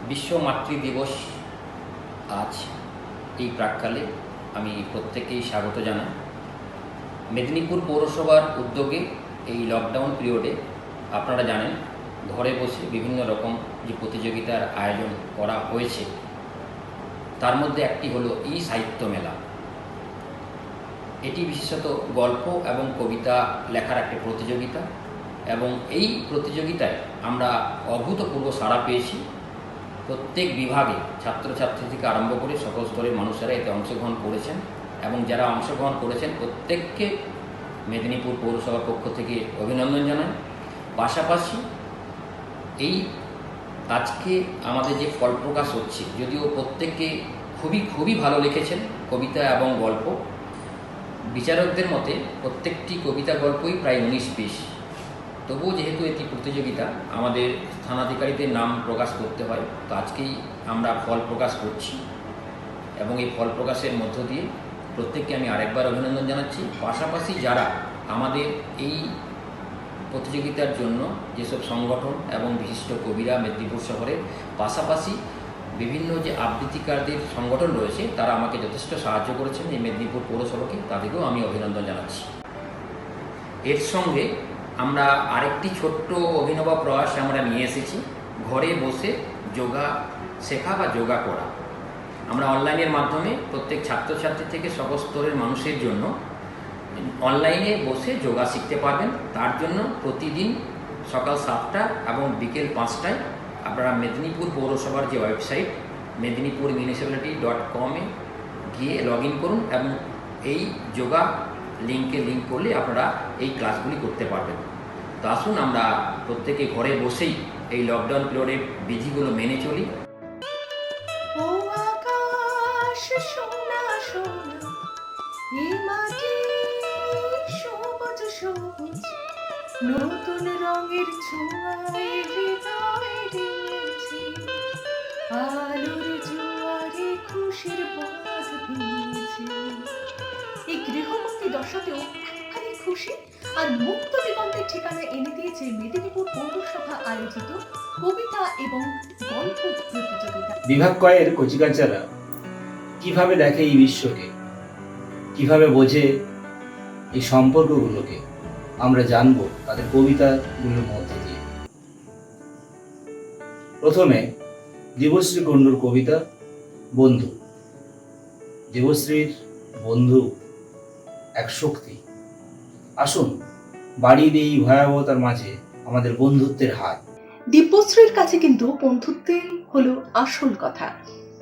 বিশ্ব মাতৃ দিবস আজ। এই প্রাক্কালে আমি প্রত্যেককেই স্বাগত জানাই। মেদিনীপুর পৌরসভার উদ্যোগে এই লকডাউন পিরিয়ডে আপনারা জানেন ঘরে বসে বিভিন্ন রকম যে প্রতিযোগিতার আয়োজন করা হয়েছে, তার মধ্যে একটি হলো ই সাহিত্য মেলা। এটি বিশেষত গল্প এবং কবিতা লেখার একটি প্রতিযোগিতা, এবং এই প্রতিযোগিতায় আমরা অভূতপূর্ব সাড়া পেয়েছি। প্রত্যেক বিভাগে ছাত্রছাত্রী থেকে আরম্ভ করে সকল স্তরের মানুষেরা এতে অংশগ্রহণ করেছেন, এবং যারা অংশগ্রহণ করেছেন প্রত্যেককে মেদিনীপুর পৌরসভার পক্ষ থেকে অভিনন্দন জানাই। পাশাপাশি এই আজকে আমাদের যে ফল প্রকাশ হচ্ছে, যদিও প্রত্যেককে খুবই ভালো লিখেছেন কবিতা এবং গল্প। বিচারকদের মতে প্রত্যেকটি কবিতা গল্পই প্রায় 19 পিস। তবুও যেহেতু এটি প্রতিযোগিতা, আমাদের স্থানাধিকারীদের নাম প্রকাশ করতে হয়, তো আজকেই আমরা ফল প্রকাশ করছি, এবং এই ফল প্রকাশের মধ্য দিয়ে প্রত্যেককে আমি আরেকবার অভিনন্দন জানাচ্ছি। পাশাপাশি যারা আমাদের এই প্রতিযোগিতার জন্য যেসব সংগঠন এবং বিশিষ্ট কবিরা মেদিনীপুর শহরের পাশাপাশি বিভিন্ন যে আবৃত্তিকারদের সংগঠন রয়েছে, তারা আমাকে যথেষ্ট সাহায্য করেছেন এই মেদিনীপুর পৌরসভাকে, তাদেরকেও আমি অভিনন্দন জানাচ্ছি। এর সঙ্গে আমরা আরেকটি ছোট্ট অভিনব প্রয়াস আমরা নিয়ে এসেছি, ঘরে বসে যোগা শেখা বা যোগা করা। আমরা অনলাইনের মাধ্যমে প্রত্যেক ছাত্রছাত্রী থেকে সকল স্তরের মানুষের জন্য অনলাইনে বসে যোগা শিখতে পারবেন। তার জন্য প্রতিদিন সকাল 7টা এবং বিকেল 5টায় আপনারা মেদিনীপুর পৌরসভার যে ওয়েবসাইট medinipurmunicipality.com-এ গিয়ে লগ ইন করুন, এবং এই যোগা লিঙ্ক করলে আপনারা এই ক্লাসগুলি করতে পারবেন। তো আসুন আমরা প্রত্যেকে ঘরে বসেই এই লকডাউন পিরিয়ডের বিধিগুলো মেনে চলি। ও আকাশ সোনা সোনা, এই মাটি সবুজ সবুজ, নতুন রঙের ছোঁয়ায় হৃদয় রেঙেছে, আলোর জোয়ারে খুশির বাঁধ ভেঙেছে। এই গৃহবন্দী দশাতেও একখানি খুশি আর মুক্ত দিগন্তের ঠিকানা এনে দিয়েছে মেদিনীপুর পৌরসভা আয়োজিত কবিতা এবং গল্প প্রতিযোগিতা। বিভাগ কয়ের কচিকাচারা কিভাবে দেখে এই বিশ্বকে, কিভাবে বোঝে এই সম্পর্কগুলোকে, আমরা জানবো তাদের কবিতাগুলোর মধ্যে দিয়ে। প্রথমে দেবশ্রী কুণ্ডুর কবিতা বন্ধু। দেবশ্রীর বন্ধু এক শক্তি। আসুন বাড়িয়ে দিই এই ভয়াবহতার মাঝে আমাদের বন্ধুত্বের হাত। দীপশ্রীর কাছে কিন্তু বন্ধুত্বের হলো আসল কথা।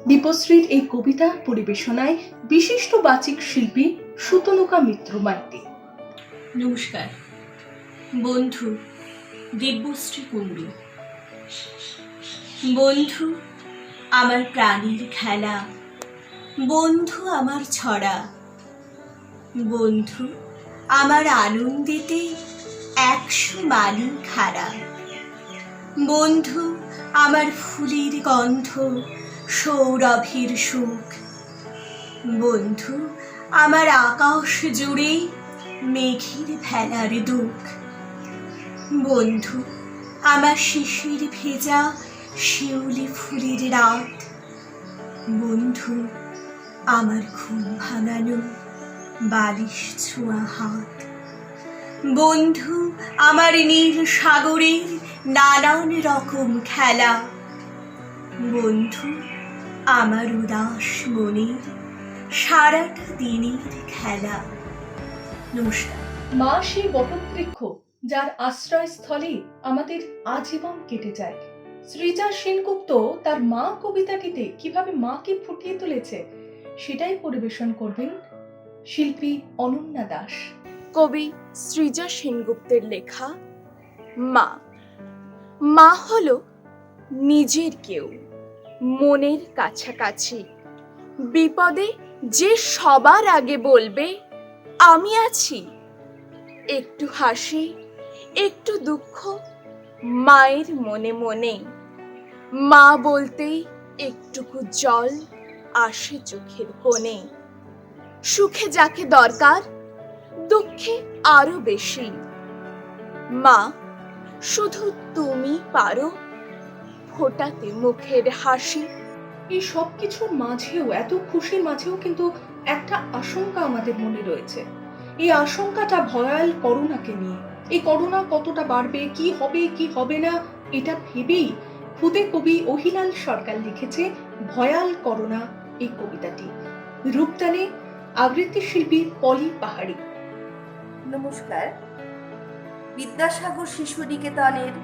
দীপশ্রীর এই কবিতা পরিবেশনায় বিশিষ্ট বাচিক শিল্পী সুতনুকা মিত্র মাইতি। নমস্কার। বন্ধু, দিব্যশ্রী কুণ্ডু। বন্ধু আমার প্রাণীর খেলা, বন্ধু আমার ছড়া, বন্ধু আমার আনন্দেতে 100 মানি খাড়া, বন্ধু আমার ফুলের গন্ধ, সৌরভের সুখ, বন্ধু আমার আকাশ জুড়ে মেঘের ভেলার দুঃখ, বন্ধু আমার শিশির ভেজা শিউলি ফুলের রাত, বন্ধু আমার ঘুম ভাঙানো বালিশ ছোঁয়া হাত, বন্ধু আমার নীল সাগরের নানান রকম খেলা, বন্ধু আমার উদাস মনের সারাটা দিনের খেলা। নমস্কার। মা সেই বটবৃক্ষ যার আশ্রয়স্থলে আমাদের আজীবন কেটে যায়। সৃজা সেনগুপ্ত তার মা কবিতাটিতে কিভাবে মাকে ফুটিয়ে তুলেছে সেটাই পরিবেশন করবেন শিল্পী অনন্যা দাস। কবি সৃজা সেনগুপ্তের লেখা মা। মা হলো নিজের কেউ, মনের কাছাকাছি। বিপদে যে সবার আগে বলবে আমি আছি। একটু হাসি, একটু দুঃখ, মায়ের মনে মনে। মা বলতেই একটুকু জল আসে চোখের কোণে। সুখে যাকে দরকার, দুঃখে আরো বেশি। মা শুধু তুমি পারো ফোটাতে মুখের হাসি। এই সব কিছুর মাঝেও, এত খুশির মাঝেও কিন্তু একটা আশঙ্কা আমাদের মনে রয়েছে। এই আশঙ্কাটা ভয়াল করোনাকে নিয়ে। এই করোনা কতটা বাড়বে, কি হবে কি হবে না, এটা ভেবেই খুদে কবি অহিলাল সরকার লিখেছে ভয়াল করোনা এই কবিতাটি। রূপদানে আবৃত্তি শিল্পী পলি পাহাড়ি। নমস্কার। বিদ্যাসাগর শিশু নিকেতনের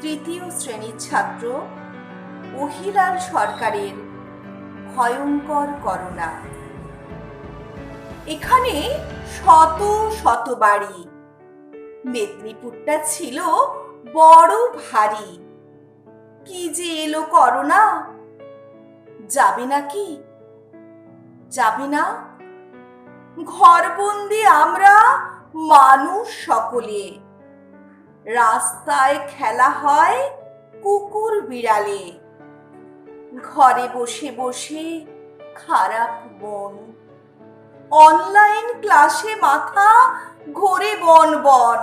৩য় শ্রেণীর ছাত্র অহিলাল সরকারের ভয়ঙ্কর করোনা। এখানে শত শত বাড়ি, মেদিনীপুরটা ছিল বড় ভারী। কি যে এলো করোনা, যাবে নাকি? যাবে না? ঘরবন্দি আমরা মানুষ সকলে, রাস্তায় খেলা হয় কুকুর বিড়ালে। ঘরে বসে বসে খারাপ মন, অনলাইন ক্লাসে মাথা ঘোরে বন বন।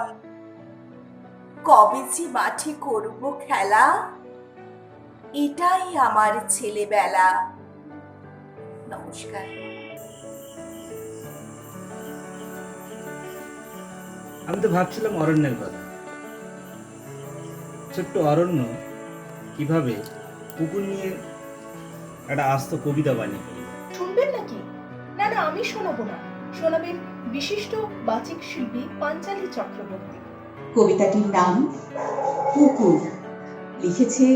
কবে যে মাঠে করব খেলা, এটাই আমার ছেলেবেলা। নমস্কার। আমি তো ভাবছিলাম অরণ্যের কথা। ছোট্ট অরণ্য কিভাবে কুকুর নিয়ে একটা আস্ত কবিতা বানিয়ে ফেলল। শুনবেন নাকি? না না, আমি শোনাবো না, শোনাবেন বিশিষ্ট বাচিক শিল্পী পাঞ্চালী চক্রবর্তী। কবিতাটির নাম কুকুর, লিখেছে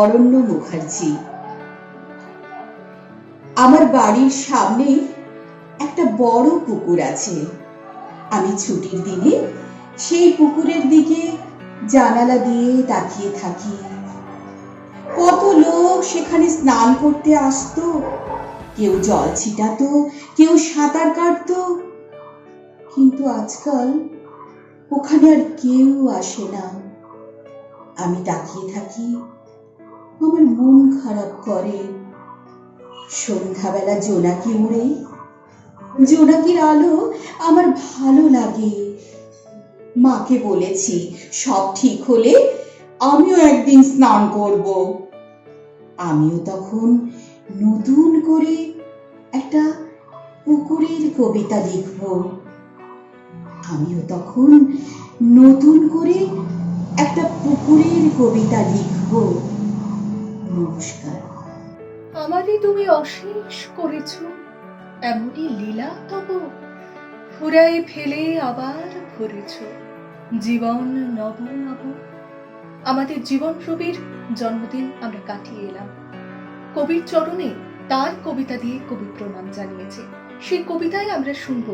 অরণ্য মুখার্জি। আমার বাড়ির সামনে একটা বড় পুকুর আছে। আমি ছুটির দিনে সেই পুকুরের দিকে জানালা দিয়ে তাকিয়ে থাকি। কত লোক সেখানে স্নান করতে আসতো, কেউ জল ছিটাতো, কেউ সাঁতার কাটতো। কিন্তু আজকাল ওখানে আর কেউ আসে না। আমি তাকিয়ে থাকি, আমার মন খারাপ করে। সন্ধ্যাবেলা জোনাকি উড়ে, জোনাকির আলো আমার ভালো লাগে। মাকে বলেছি সব ঠিক হলে আমিও একদিন স্নান করব। আমিও তখন নতুন করে একটা পুকুরের কবিতা লিখব। আমিও তখন নতুন করে একটা পুকুরের কবিতা লিখব। নমস্কার। আমারই তুমি অশেষ করেছ এমনই লীলা, তব ফুরায় ফেলে আবার ভরেছ জীবন নব নব। আমাদের জীবন রবির জন্মদিন আমরা কাটিয়ে এলাম। কবির চরণে তার কবিতা দিয়ে কবি প্রণাম জানিয়েছে। সেই কবিতায় আমরা শুনব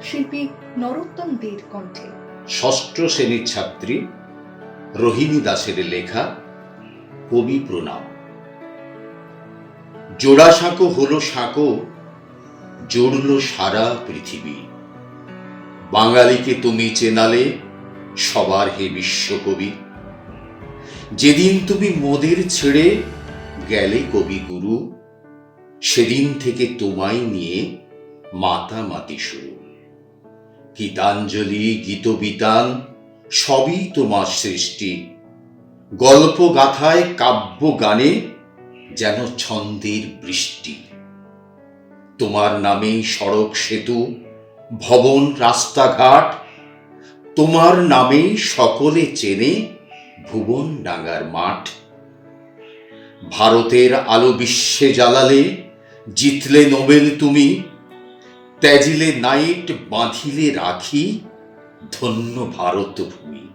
শিল্পী নরোত্তম দের কণ্ঠে। ষষ্ঠ শ্রেণীর ছাত্রী রোহিণী দাসের লেখা কবি প্রণাম। জোড়া সাঁকো হলো সাঁকো, জড়ল সারা পৃথিবী। বাঙালিকে তুমি চেনালে সবার হে বিশ্বকবি। যেদিন তুমি মোদের ছেড়ে গেলে কবিগুরু, সেদিন থেকে তোমায় নিয়ে মাতামাতি শুরু। গীতাঞ্জলি, গীতবিতান সবই তোমার সৃষ্টি। গল্প গাথায়, কাব্য গানে যেন ছন্দের বৃষ্টি। তোমার নামেই সড়ক সেতু, ভবন রাস্তাঘাট। তোমার নামেই সকলে চেনে ভুবন ডাঙ্গার মাঠ। ভারতের আলো বিশ্বে জ্বালালে, জিতলে নোবেল তুমি। ত্যাজিলে নাইট, বাঁধিলে রাখি, ধন্য ভারত ভূমি।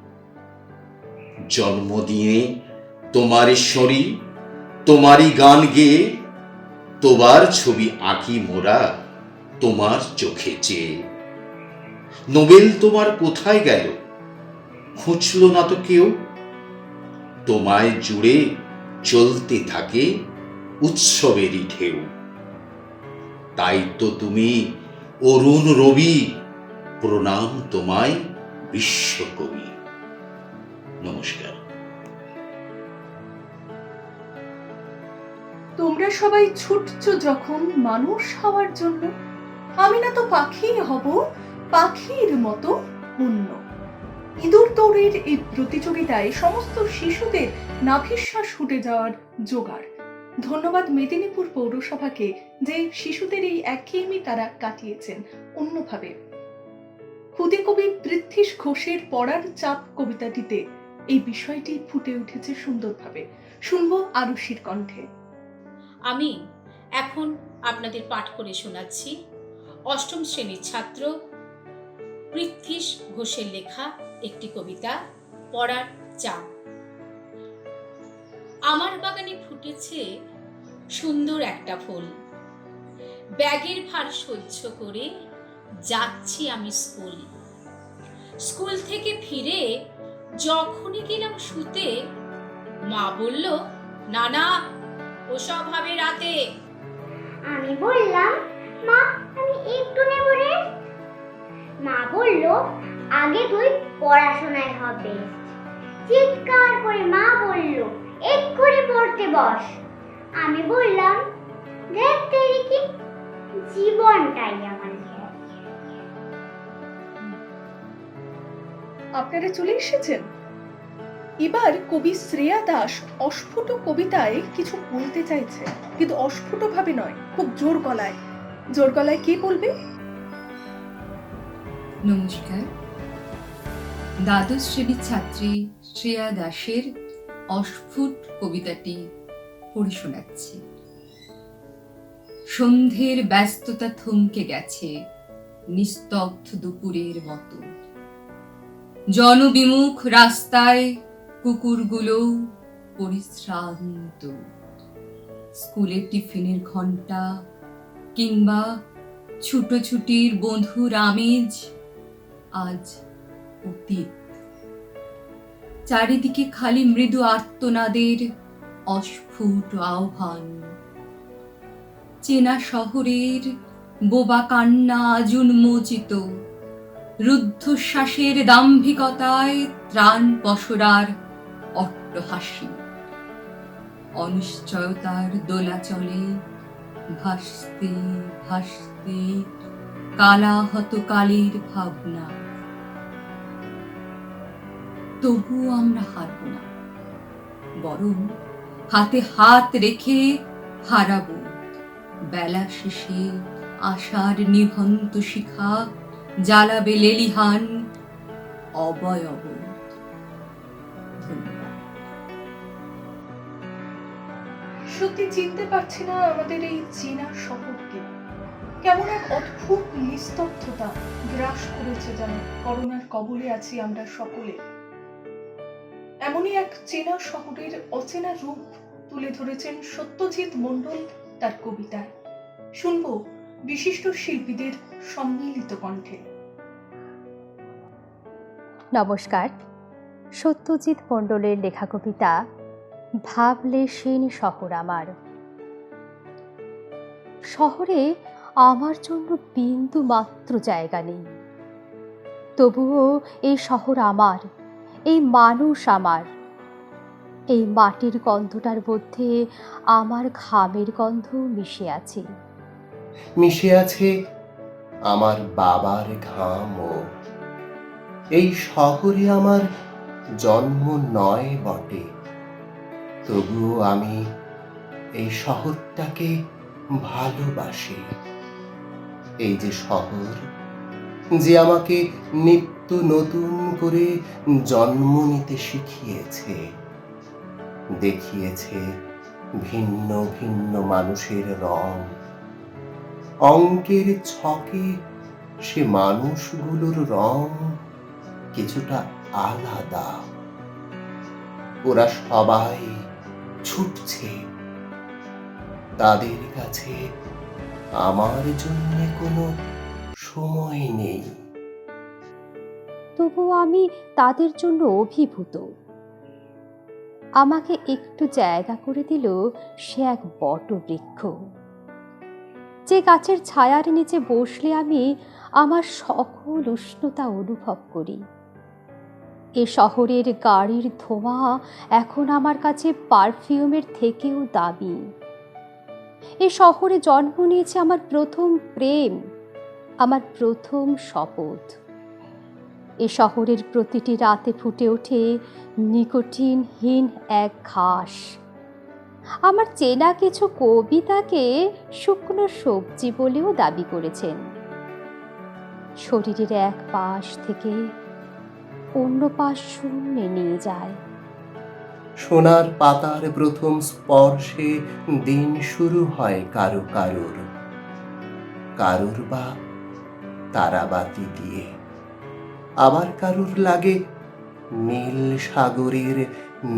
জন্মদিনে তোমারই শরী, তোমারই গান গেয়ে, তোমার ছবি আঁকি মোরা তোমার চোখে চেয়ে। নোবেল তোমার কোথায় গেল, খুঁজল না তো কেউ। তোমায় জুড়ে চলতে থাকে উৎসবেরই ঢেউ। তাই তো তুমি অরুণ রবি, প্রণাম তোমায় বিশ্বকবি। নমস্কার। তোমরা সবাই ছুটছ যখন মানুষ হওয়ার জন্য, আমি না তো পাখি হব পাখির মতো অন্য। ইঁদুর দৌড়ের এই প্রতিযোগিতায় সমস্ত শিশুদের নাভিশ্বাস ফুটে যাওয়ার জোগাড়। ধন্যবাদ মেদিনীপুর পৌরসভাকে যে শিশুদের এই একঘেয়েমি তারা কাটিয়েছেন অন্যভাবে। ক্ষুদে কবি পৃথ্বীশ ঘোষের পড়ার চাপ কবিতাটিতে এই বিষয়টি ফুটে উঠেছে সুন্দরভাবে। শুনবো আরুষির কণ্ঠে। আমি এখন আপনাদের পাঠ করে শোনাচ্ছি অষ্টম শ্রেণীর ছাত্র পৃথ্বীশ ঘোষের লেখা একটি কবিতা, পড়ার চাপ। আমার বাগানে ফুটেছে সুন্দর একটা ফুল, ব্যাগের ভার সহ্য করে যাচ্ছি আমি স্কুল। স্কুল থেকে ফিরে যখনই গেলাম শুতে, মা বলল, না না ওসব হবে রাতে। আমি বললাম, মা আমি একটু নেব রে। মা বলল, আগে তুই পড়াশোনায় হবে। চিৎকার করে মা বলল, এক্ষুনি পড়তে বস। আমি বললাম, দেখ তেরি কি, জীবনটাই আমার শেষ। আপনারা চলে এসেছেন। এবার কবি শ্রেয়া দাস অস্ফুট কবিতায় কিছু বলতে চাইছে, কিন্তু অস্ফুট ভাবে নয়, খুব জোর গলায়। জোর গলায় কি বলবে? নমস্কার, দ্বাদশ শ্রেণীর ছাত্রী শ্রেয়া দাসের অস্ফুট কবিতাটি পড়ে শোনাচ্ছি। সন্ধ্যের ব্যস্ততা থমকে গেছে নিস্তব্ধ দুপুরের মতো। জনবিমুখ রাস্তায় কুকুরগুলো পরিশ্রান্ত। স্কুলের টিফিনের ঘন্টা কিংবা ছুটোছুটির বন্ধুর আমেজ আজ অতীত। চারিদিকে খালি মৃদু আর্তনাদের অস্ফুট আহ্বান। চেনা শহরের বোবা কান্না আজ উন্মোচিত। রুদ্ধশ্বাসের দাম্ভিকতায় ত্রাণ পসরার অট্টহাসি। অনিশ্চয়তার দোলাচলে ভাসতে ভাসতে কালাহত কালের ভাবনা। তবুও আমরা হারব না, বরং হাতে হাত রেখে হারাবো। বেলা শেষে আশার নিভন্ত শিখা জ্বালাবে লেলিহান অবয়ব। ধন্যবাদ। সত্যি চিনতে পারছি না আমাদের এই চেনা শহরকে। কেমন এক অদ্ভুত নিস্তব্ধতা গ্রাস করেছে যেন। করোনার কবলে আছি আমরা সকলে। এমনই এক চেনা শহরের অচেনা রূপ তুলে ধরেছেন সত্যজিৎ মণ্ডল তার কবিতায়। শুনবো বিশিষ্ট শিল্পীদের সম্মিলিত কণ্ঠে। নমস্কার, সত্যজিৎ মণ্ডলের লেখা কবিতা ভাবলে সেন শহর আমার। শহরে আমার জন্য বিন্দু মাত্র জায়গা নেই, তবুও এই শহর আমার, এই মানুষ আমার। এই মাটির গন্ধটার মধ্যে আমার ঘামের গন্ধ মিশে আছে। মিশে আছে আমার বাবার ঘামও। এই শহরে আমার জন্ম নয় বটে, তবুও আমি এই শহরটাকে ভালোবাসি। এই যে শহর, যে আমাকে নিত্য নতুন করে জন্ম নিতে শিখিয়েছে, দেখিয়েছে ভিন্ন ভিন্ন মানুষের রং। অঙ্কের ছকে সে মানুষগুলোর রং কিছুটা আলাদা। ওরা সবাই ছুটছে, তাদের কাছে আমার জন্য কোনো সময় নেই। তবু আমি তাদের জন্য অভিভূত। আমাকে একটু জায়গা করে দিল সে এক বটবৃক্ষ, যে গাছের ছায়ার নিচে বসলে আমি আমার সকল উষ্ণতা অনুভব করি। এ শহরের গাড়ির ধোঁয়া এখন আমার কাছে পারফিউমের থেকেও দামি। এ শহরে জন্ম নিয়েছে আমার প্রথম প্রেম, আমার প্রথম শপথ। এ শহরের প্রতিটি রাতে ফুটে ওঠে নিকোটিনহীন এক ঘাস। আমার চেনা কিছু কবিতাকে শুকনো সবজি বলেও দাবি করেছেন। শরীরের এক পাশ থেকে অন্য পাশ শূন্যে নিয়ে যায়। সোনার পাতার প্রথম স্পর্শে দিন শুরু হয় কারো কারোর, কারোর বা তারাবাতি দিয়ে, আবার কারোর লাগে নীল সাগরের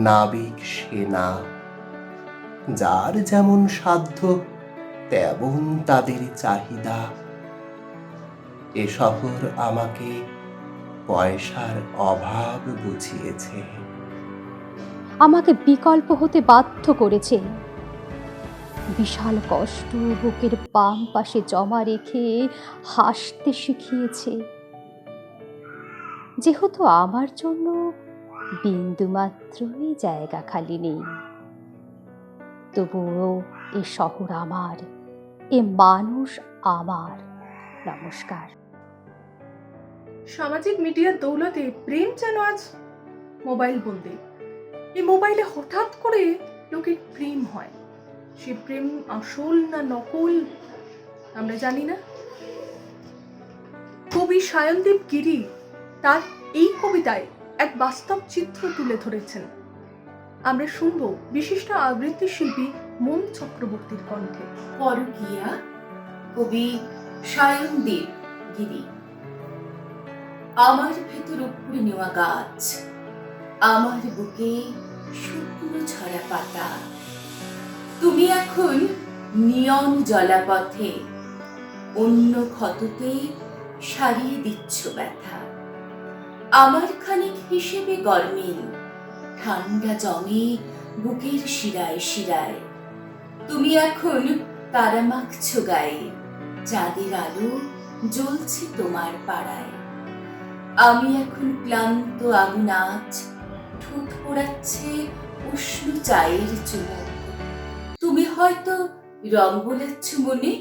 নাবিক সেনা। যার যেমন সাধ্য তেমন তাদের চাহিদা। এ শহর আমাকে পয়সার অভাব বুঝিয়েছে, আমাকে বিকল্প হতে বাধ্য করেছে। বিশাল কষ্ট বুকের বাম পাশে জমা রেখে হাসতে শিখিয়েছে। যেহেতু আমার জন্য বিন্দুমাত্রই জায়গা খালি নেই, তবুও এ শহর আমার, এ মানুষ আমার। নমস্কার। সামাজিক মিডিয়ার দৌলতে প্রেম যেন আজ মোবাইল বন্দি। এই মোবাইলে হঠাৎ করে লোকের প্রেম হয়। সে প্রেম আসল না নকল আমরা জানি না। কবি সায়নদীপ গিরি তার এই কবিতায় এক বাস্তব চিত্র তুলে ধরেছেন। আমরা শুনব বিশিষ্ট আবৃত্তি শিল্পী মন চক্রবর্তীর কণ্ঠে। পরকীয়া, কবি সায়নদীপ গিরি। আমার ভেতর উপড়ে নেওয়া গাছ, আমার বুকে শুকনো ছড়া পাতা। তুমি এখন নিয়ন জলাপথে, অন্য ক্ষততে সারিয়ে দিচ্ছ ব্যথা। আমার খানিক হিসেবে গরমিল, ঠান্ডা জমে বুকের শিরায় শিরায়। তুমি এখন তারা মাখছ গায়ে, চাঁদের আলো জ্বলছে তোমার পাড়ায়। আমি এখন ক্লান্ত আগুন আজ, ঠোঁট পোড়াচ্ছে উষ্ণ চায়ের চুমুক। তুমি হয়তো রং বোলাচ্ছ মনে,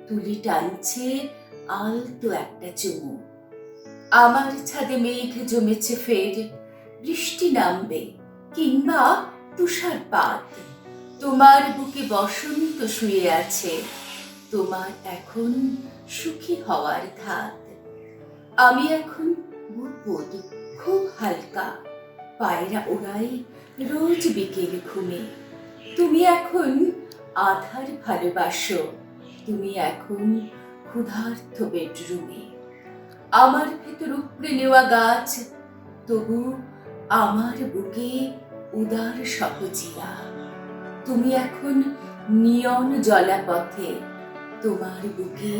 তুলি টানছে আলতো একটা চুমুক। আমার ছাদে মেঘ জমেছে ফের, বৃষ্টি নামবে কিংবা তুষারপাত। তোমার বুকে বসন্ত শুয়ে আছে, তোমার এখন সুখী হওয়ার ধাত। আমি এখন বুদবুদ খুব হালকা, পায়রা ওড়াই রোজ বিকেল ঘুমে। তুমি এখন আধার ভালোবাসো, তুমি এখন ক্ষুধার্ত বেডরুমে। আমার ভেতর উপড়ে নেওয়া গাছ, তবু আমার বুকে উদার সহজিয়া। তুমি এখন নিয়ন জলাপথে, তোমার বুকে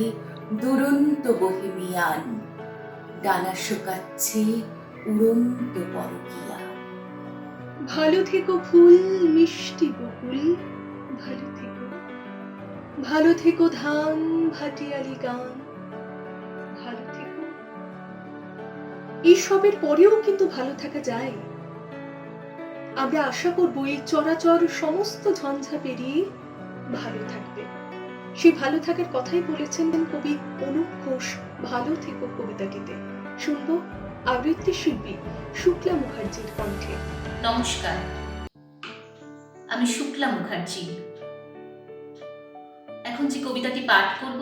দুরন্ত বহেমিয়ান। ডানা শোকাচ্ছে উড়ন্ত পরকীয়া। ভালো থেকো ফুল মিষ্টি বকুল, ভালো থেকো, ভালো থেকো ধান ভাটিয়ালি গান, ভালো থেকো। এইসবের পরেও কিন্তু ভালো থাকা যায়। আমরা আশা করব এই চরাচর সমস্ত ঝঞ্ঝা পেরিয়ে ভালো থাকবে। সেই ভালো থাকার কথাই বলেছেন কবি অনুপ ঘোষ ভালো থেকো কবিতাটিতে। শুনবো আবৃত্তি শিল্পী শুক্লা মুখার্জির কণ্ঠে। নমস্কার, আমি শুক্লা মুখার্জি। এখন যে কবিতাটি পাঠ করব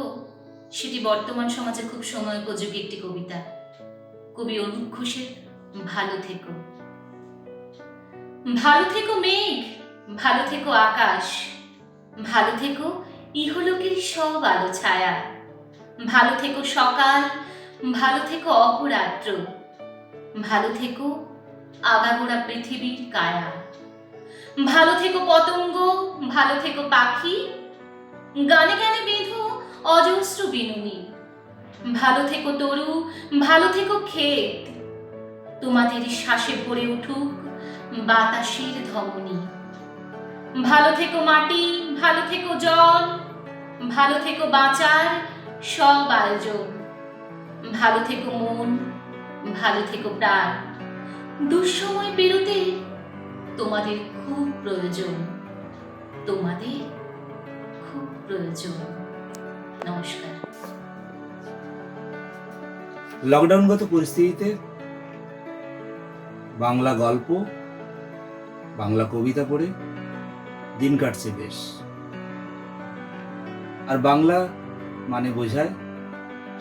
সেটি বর্তমান সমাজে খুব সময়োপযোগী একটি কবিতা, কবি অনুপ ঘোষের ভালো থেকো। ভালো থেকো মেঘ, ভালো থেকো আকাশ, ভালো থেকো ইহলোকের সব আলো ছায়া। ভালো থেকো সকাল, ভালো থেকো অপরাত্র, ভালো থেকো আগাগোড়া পৃথিবীর কায়া। ভালো থেকো পতঙ্গ, ভালো থেকো পাখি, গানে গানে বেঁধো অজস্র বিনুনি। ভালো থেকো তরু, ভালো থেকো ক্ষেত, তোমাদের শ্বাসে ভরে উঠুক বাতাসের ধমনী। ভালো থেকো মাটি, ভালো থেকো জল, ভালো থেকো বাঁচার সব আয়োজন। ভালো থেকো মন, ভালো থেকো প্রাণ, দুঃসময় পেরোতে তোমাদের খুব প্রয়োজন, তোমাদের খুব প্রয়োজন। নমস্কার। লকডাউনগত পরিস্থিতিতে বাংলা গল্প, বাংলা কবিতা পড়ে দিন কাটছে বেশ। আর বাংলা মানে বোঝায়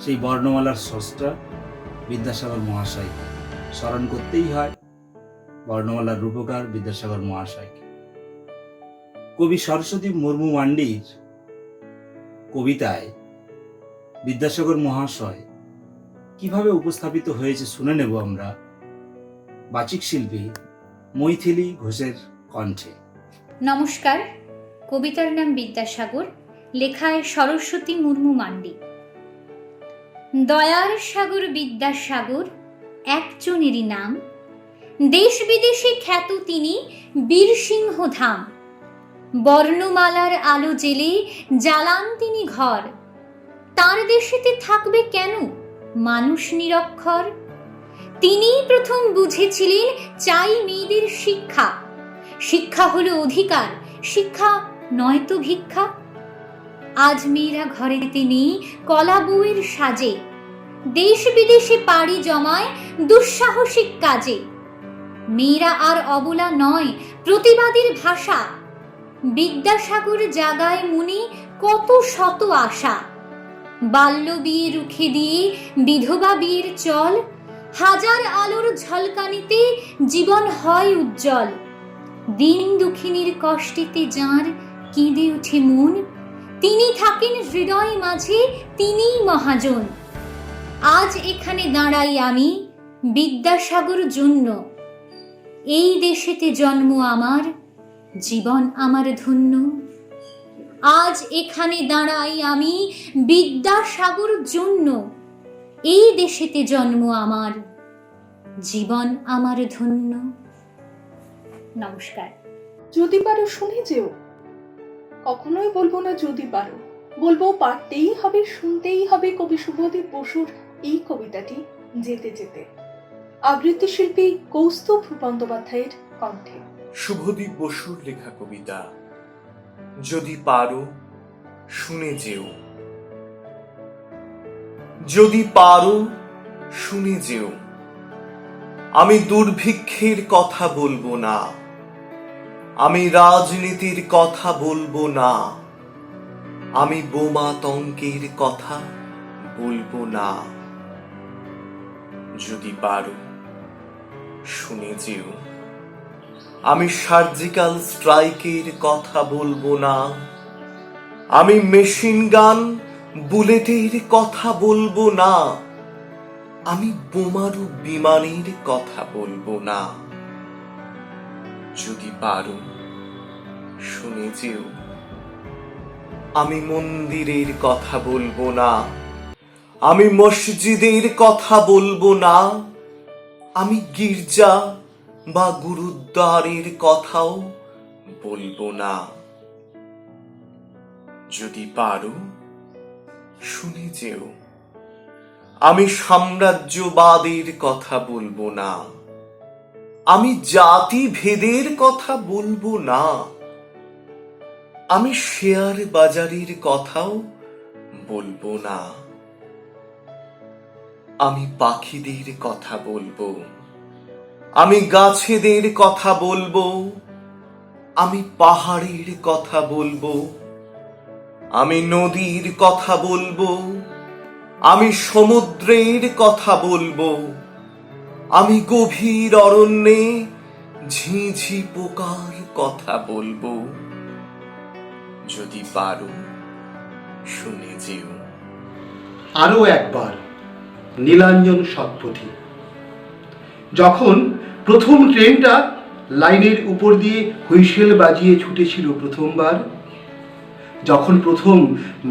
সেই বর্ণমালার স্রষ্টা বিদ্যাসাগর মহাশয়কে স্মরণ করতেই হয়, বর্ণমালার রূপকার বিদ্যাসাগর মহাশয়কে। কবি সরস্বতী মুর্মু মান্ডির কবিতায় বিদ্যাসাগর মহাশয় কিভাবে উপস্থাপিত হয়েছে শুনে নেব আমরা বাচিক শিল্পী মৈথিলী ঘোষের কণ্ঠে। নমস্কার, কবিতার নাম বিদ্যাসাগর, লেখায় সরস্বতী মুর্মু মান্ডি। দয়ার সাগর বিদ্যাসাগর একজনেরই নাম, দেশ বিদেশে খ্যাত তিনি বীরসিংহ ধাম। বর্ণমালার আলো জেলে জ্বালান তিনি ঘর, তার দেশেতে থাকবে কেন মানুষ নিরক্ষর। তিনিই প্রথম বুঝেছিলেন চাই মেয়েদের শিক্ষা, শিক্ষা হলো অধিকার, শিক্ষা নয়তো ভিক্ষা। আজ মেয়েরা ঘরেতে নেই কলা বউয়ের সাজে, দেশ বিদেশে পাড়ি জমায় দুঃসাহসিক কাজে। মেয়েরা আর অবলা নয়, প্রতিবাদীর ভাষা। বিদ্যাসাগর জাগায় মনে কত শত আশা। বাল্য বিয়ে রুখে দিয়ে বিধবা বিয়ের চল, হাজার আলোর ঝলকানিতে জীবন হয় উজ্জ্বল। দিন দুঃখিনীর কষ্টেতে যাঁর কেঁদে ওঠে মন, তিনি থাকেন হৃদয় মাঝে, তিনিই মহাজন। আজ এখানে দাঁড়াই আমি বিদ্যাসাগর জন্য, এই দেশেতে জন্ম আমার, জীবন আমার ধন্য। আজ এখানে দাঁড়াই আমি বিদ্যাসাগর জন্য, এই দেশেতে জন্ম আমার, জীবন আমার ধন্য। নমস্কার। যদি পারো শুনে যেও, কখনোই বলবো না যদি পারো, বলবো পারতেই হবে, শুনতেই হবে কবি শুভদীপ বসুর এই কবিতাটি যেতে যেতে। আবৃত্তি শিল্পী কৌস্তুভ বন্দ্যোপাধ্যায়ের কণ্ঠে। শুভদীপ বসুর লেখা কবিতা যদি পারো শুনে যেও। যদি পারো শুনে যেও, আমি দুর্ভিক্ষের কথা বলবো না, আমি রাজনীতির কথা বলবো না, আমি বোমাতঙ্কের কথা বলবো না। যদি পারো শুনে যেও, আমি সার্জিক্যাল স্ট্রাইকের কথা বলবো না, আমি মেশিন গান বুলেটের কথা বলবো না, আমি বোমারু বিমানের কথা বলবো না। যদি পারো শুনে যেও, আমি মন্দিরের কথা বলবো না, আমি মসজিদের কথা বলবো না, আমি গির্জা বা গুরুদ্বারের কথাও বলবো না। যদি পারো শুনে যেও, আমি সাম্রাজ্যবাদের কথা বলবো না, আমি জাতি ভেদের কথা বলবো না, আমি শেয়ার বাজারের কথাও বলবো না। আমি পাখিদের কথা বলবো, আমি গাছেদের কথা বলবো, আমি পাহাড়ের কথা বলবো, আমি নদীর কথা বলবো, আমি সমুদ্রের কথা বলবো, আমি গভীর অরণ্যে ঝিঝি পোকার কথা বলবো। যদি পারো শুনে যেও। আরো একবার নীলাঞ্জন সৎপথী। যখন প্রথম ট্রেনটা লাইনের উপর দিয়ে হুইসেল বাজিয়ে ছুটেছিল প্রথমবার, যখন প্রথম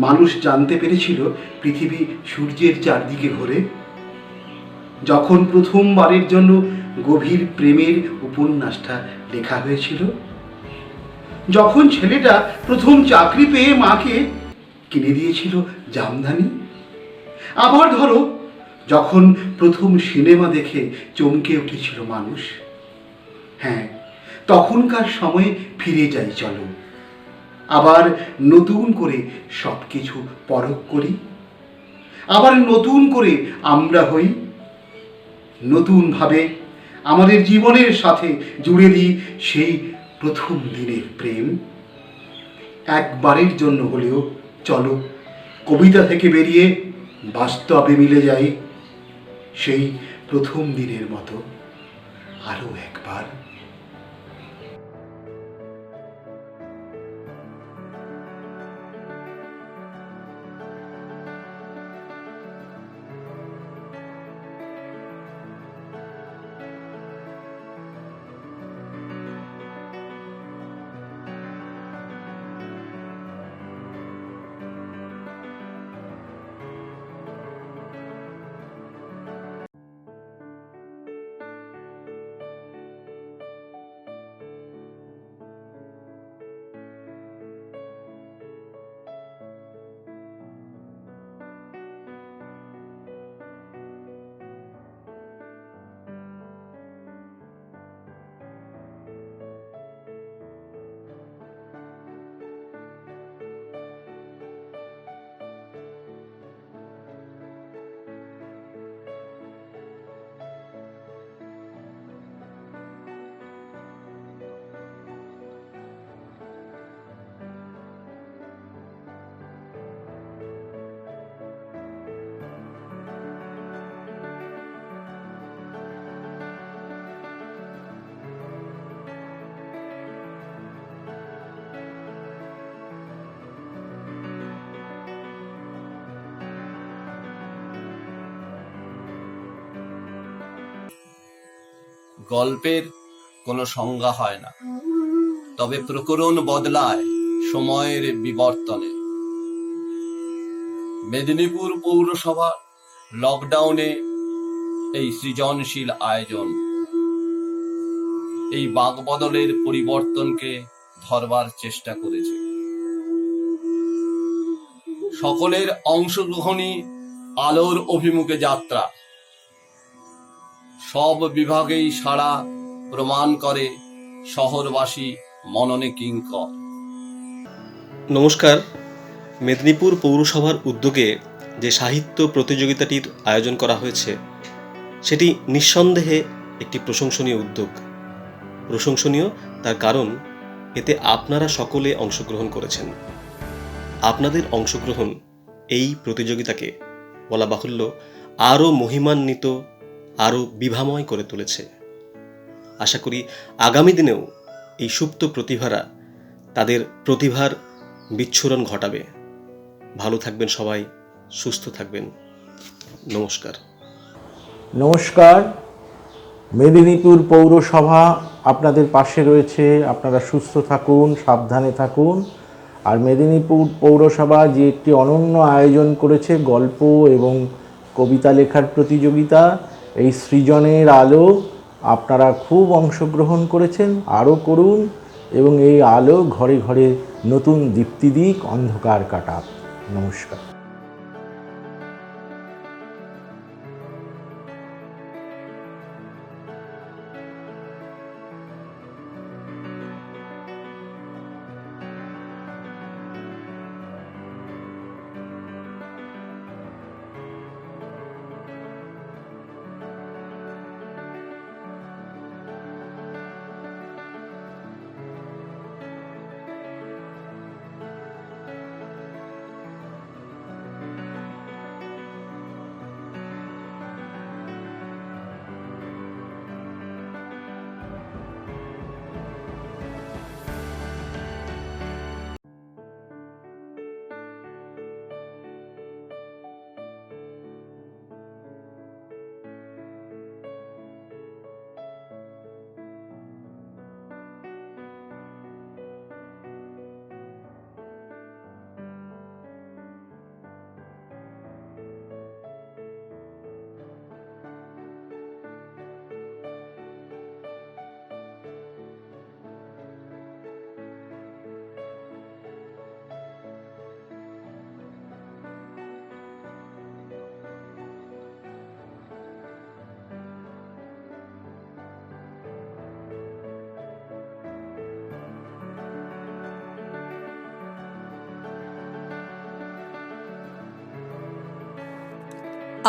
মানুষ জানতে পেরেছিল পৃথিবী সূর্যের চারদিকে ঘোরে, যখন প্রথমবারের জন্য গভীর প্রেমের উপন্যাসটা লেখা হয়েছিল, যখন ছেলেটা প্রথম চাকরি পেয়ে মাকে কিনে দিয়েছিল জামদানি, আবার ধরো যখন প্রথম সিনেমা দেখে চমকে উঠেছিল মানুষ। হ্যাঁ, তখনকার সময়ে ফিরে যাই চলো, আবার নতুন করে সব কিছু পরখ করি, আবার নতুন করে আমরা হই, নতুনভাবে আমাদের জীবনের সাথে জুড়ে দিই সেই প্রথম দিনের প্রেম। একবারের জন্য হলেও চলো কবিতা থেকে বেরিয়ে বাস্তবে মিলে যাই সেই প্রথম দিনের মতো আরও একবার। গল্পের কোনো সংজ্ঞা হয় না, তবে প্রকরণ বদলায় সময়ের বিবর্তনে। মেদিনীপুর পৌরসভা লকডাউনে এই সৃজনশীল আয়োজন এই বাঁকবদলের পরিবর্তনকে ধরবার চেষ্টা করেছে। সকলের অংশগ্রহণই আলোর অভিমুখে যাত্রা। সব বিভাগেই সাড়া প্রমাণ করে শহরবাসী মননে কিঙ্কর। নমস্কার। মেদিনীপুর পৌরসভার উদ্যোগে যে সাহিত্য প্রতিযোগিতাটির আয়োজন করা হয়েছে সেটি নিঃসন্দেহে একটি প্রশংসনীয় উদ্যোগ। প্রশংসনীয় তার কারণ এতে আপনারা সকলে অংশগ্রহণ করেছেন। আপনাদের অংশগ্রহণ এই প্রতিযোগিতাকে বলা বাহুল্য আরও মহিমান্বিত, আরও বিভাময় করে তুলেছে। আশা করি আগামী দিনেও এই সুপ্ত প্রতিভারা তাদের প্রতিভার বিচ্ছুরণ ঘটাবে। ভালো থাকবেন সবাই, সুস্থ থাকবেন। নমস্কার। নমস্কার। মেদিনীপুর পৌরসভা আপনাদের পাশে রয়েছে। আপনারা সুস্থ থাকুন, সাবধানে থাকুন। আর মেদিনীপুর পৌরসভা যে একটি অনন্য আয়োজন করেছে গল্প এবং কবিতা লেখার প্রতিযোগিতা, এই সৃজনের আলো, আপনারা খুব অংশগ্রহণ করেছেন, আরও করুন এবং এই আলো ঘরে ঘরে নতুন দীপ্তি দিক, অন্ধকার কাটাক। নমস্কার।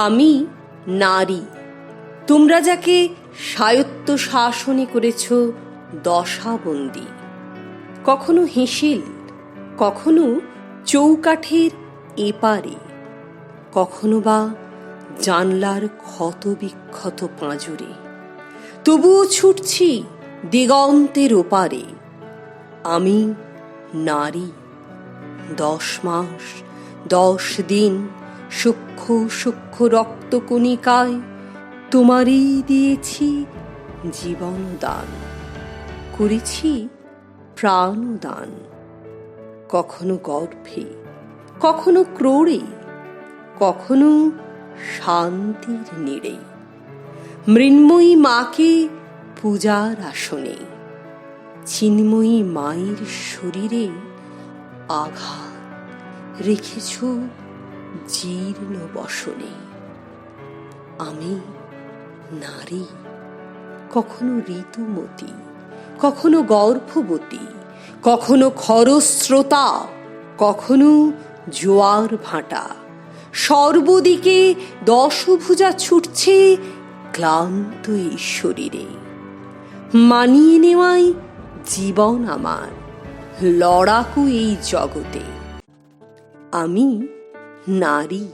আমি নারী, তোমরা যাকে স্বায়ত্ত শাসনে করেছ দশাবন্দি, কখনো হেঁসেল, কখনো চৌকাঠের এপারে, কখনো বা জানলার ক্ষত বিক্ষত পাঁজরে। তবুও ছুটছি দিগন্তের ওপারে। আমি নারী, 10 মাস 10 দিন সূক্ষ্ম সূক্ষ্ম রক্তকণিকায় তোমারই দিয়েছি জীবনদান, করেছি প্রাণদান। কখনো গর্ভে, কখনো ক্রোড়ে, কখনো শান্তির নীড়ে। মৃন্ময়ী মাকে পূজার আসনে, চিন্ময়ী মায়ের শরীরে আঘাত রেখেছ জীর্ণ বসনে। আমি নারী, কখনো ঋতুমতী, কখনো গর্ভবতী, কখনো খরস্রোতা, কখনো জোয়ার ভাটা। সর্বদিকে দশভুজা ছুটছে ক্লান্ত এই শরীরে। মানিয়ে নেওয়াই জীবন আমার, লড়াকু এই জগতে। আমি নারী,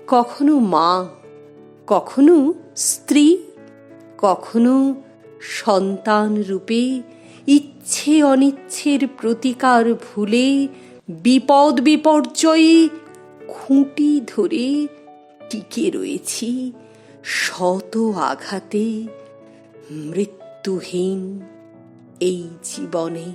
কখনো মা, কখনো স্ত্রী, কখনো সন্তান রূপে ইচ্ছে অনিচ্ছের প্রতিকার ভুলে বিপদ বিপর্যয়ে খুঁটি ধরে টিকে রয়েছি শত আঘাতে মৃত্যুহীন এই জীবনে।